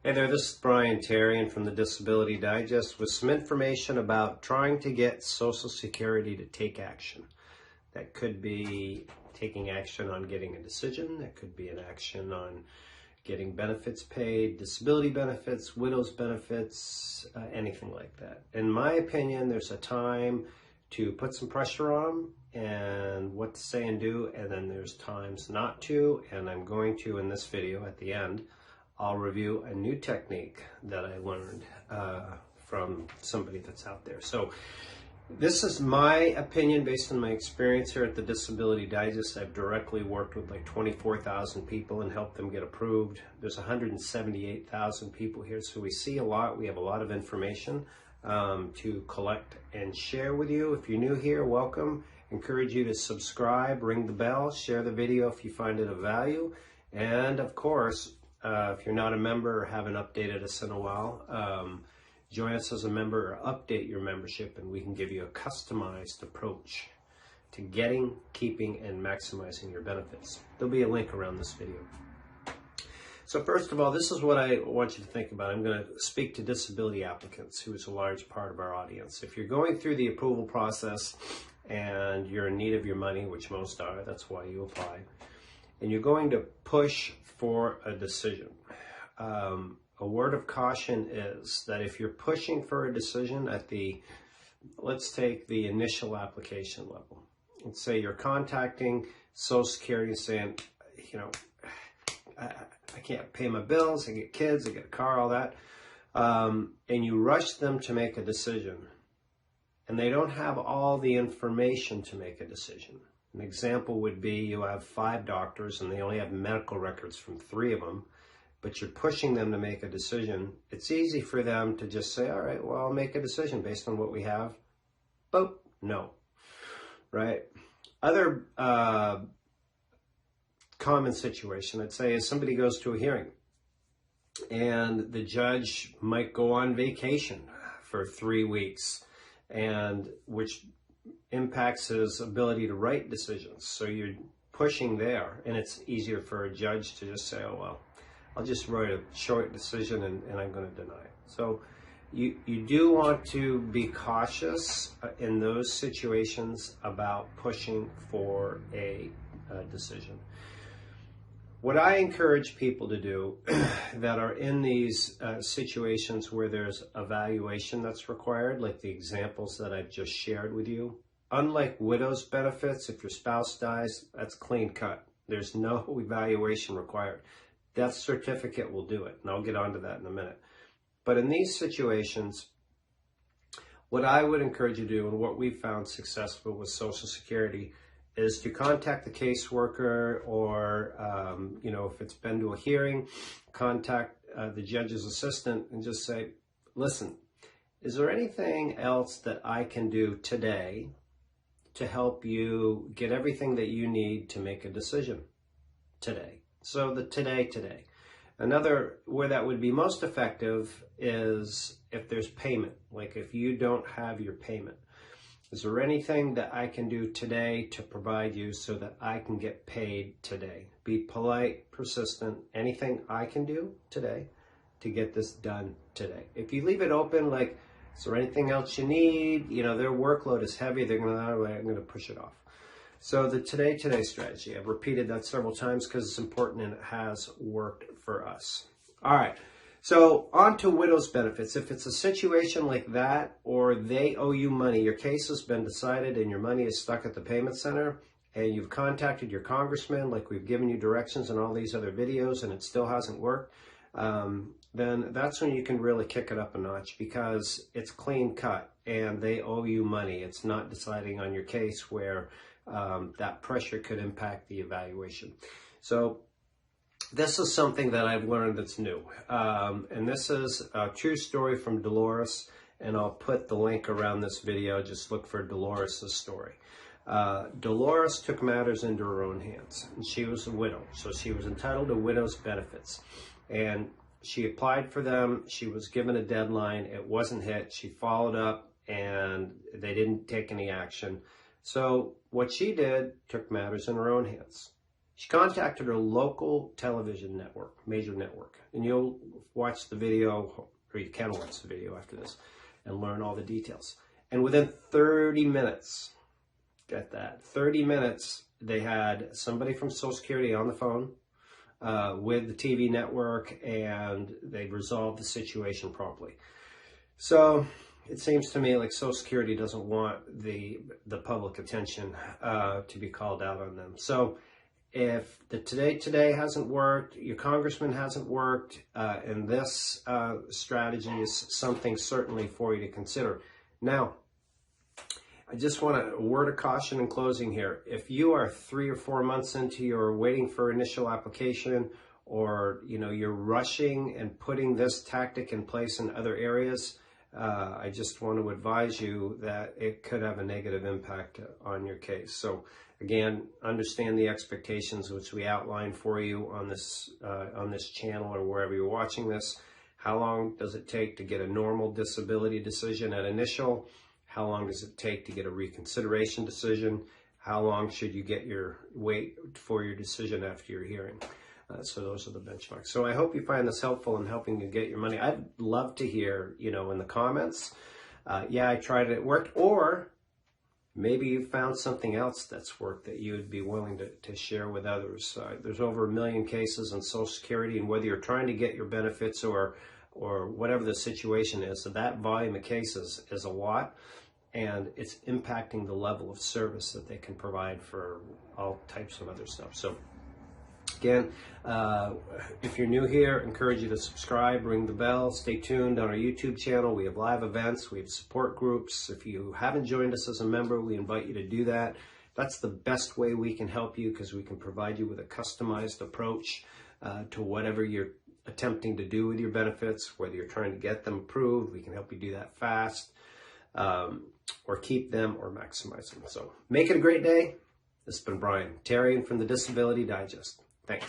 Hey there, this is Brian Terrian from the Disability Digest with some information about trying to get Social Security to take action. That could be taking action on getting a decision. That could be an action on getting benefits paid, disability benefits, widow's benefits, anything like that. In my opinion, there's a time to put some pressure on them and what to say and do, and then there's times not to, and I'm going to, in this video at the end, I'll review a new technique that I learned from somebody that's out there. So this is my opinion based on my experience here at the Disability Digest. I've directly worked with like 24,000 people and helped them get approved. There's 178,000 people here, so we see a lot. We have a lot of information to collect and share with you. If you're new here, welcome. Encourage you to subscribe, ring the bell, share the video if you find it of value, and of course, if you're not a member or haven't updated us in a while, join us as a member or update your membership and we can give you a customized approach to getting, keeping, and maximizing your benefits. There'll be a link around this video. So first of all, this is what I want you to think about. I'm going to speak to disability applicants, who is a large part of our audience. If you're going through the approval process and you're in need of your money, which most are, that's why you apply, and you're going to push for a decision. A word of caution is that if you're pushing for a decision at let's take the initial application level. Let's say you're contacting Social Security and saying, you know, I can't pay my bills, I get kids, I get a car, all that. And you rush them to make a decision. And they don't have all the information to make a decision. An example would be you have 5 doctors and they only have medical records from 3 of them, but you're pushing them to make a decision. It's easy for them to just say, all right, well, I'll make a decision based on what we have. Boop, no, right? Other common situation, I'd say, is somebody goes to a hearing and the judge might go on vacation for 3 weeks, and which impacts his ability to write decisions. So you're pushing there, and it's easier for a judge to just say, oh, well, I'll just write a short decision and I'm going to deny it. So you do want to be cautious in those situations about pushing for a decision. What I encourage people to do that are in these situations where there's evaluation that's required, like the examples that I've just shared with you, unlike widow's benefits, if your spouse dies, that's clean cut. There's no evaluation required. Death certificate will do it, and I'll get onto that in a minute. But in these situations, what I would encourage you to do, and what we've found successful with Social Security, is to contact the caseworker, or, you know, if it's been to a hearing, contact the judge's assistant and just say, listen, is there anything else that I can do today to help you get everything that you need to make a decision today? So the today. Another, where that would be most effective is if there's payment, like if you don't have your payment. Is there anything that I can do today to provide you so that I can get paid today? Be polite, persistent, anything I can do today to get this done today. If you leave it open, like, is there anything else you need? You know, their workload is heavy. They're going to, I'm going to push it off. So the today strategy, I've repeated that several times because it's important and it has worked for us. All right. So on to widow's benefits. If it's a situation like that, or they owe you money, your case has been decided and your money is stuck at the payment center, and you've contacted your congressman, like we've given you directions in all these other videos, and it still hasn't worked, then that's when you can really kick it up a notch, because it's clean cut and they owe you money. It's not deciding on your case where that pressure could impact the evaluation. So this is something that I've learned that's new. And this is a true story from Dolores, and I'll put the link around this video. Just look for Dolores' story. Dolores took matters into her own hands, and she was a widow, so she was entitled to widow's benefits. And she applied for them. She was given a deadline. It wasn't hit. She followed up, and they didn't take any action. So what she did, took matters in her own hands. She contacted her local television network, major network, and you'll watch the video, or you can watch the video after this, and learn all the details. And within 30 minutes, get that, 30 minutes, they had somebody from Social Security on the phone with the TV network, and they resolved the situation promptly. So it seems to me like Social Security doesn't want the public attention to be called out on them. So if the today hasn't worked, your congressman hasn't worked, and this strategy is something certainly for you to consider. Now, I just want a word of caution in closing here. If you are 3 or 4 months into your waiting for initial application, or you're rushing and putting this tactic in place in other areas, I just want to advise you that it could have a negative impact on your case. So again, understand the expectations which we outlined for you on this channel or wherever you're watching this. How long does it take to get a normal disability decision at initial? How long does it take to get a reconsideration decision? How long should you wait for your decision after your hearing? So those are the benchmarks. So I hope you find this helpful in helping you get your money. I'd love to hear, in the comments, yeah, I tried it, it worked, or maybe you found something else that's worked that you would be willing to share with others. There's over 1 million cases on Social Security, and whether you're trying to get your benefits or whatever the situation is, so that volume of cases is a lot, and it's impacting the level of service that they can provide for all types of other stuff. So again, if you're new here, I encourage you to subscribe, ring the bell, stay tuned on our YouTube channel. We have live events, we have support groups. If you haven't joined us as a member, we invite you to do that. That's the best way we can help you, because we can provide you with a customized approach to whatever you're attempting to do with your benefits, whether you're trying to get them approved. We can help you do that fast, or keep them or maximize them. So make it a great day. This has been Brian Terrian from the Disability Digest. Thanks.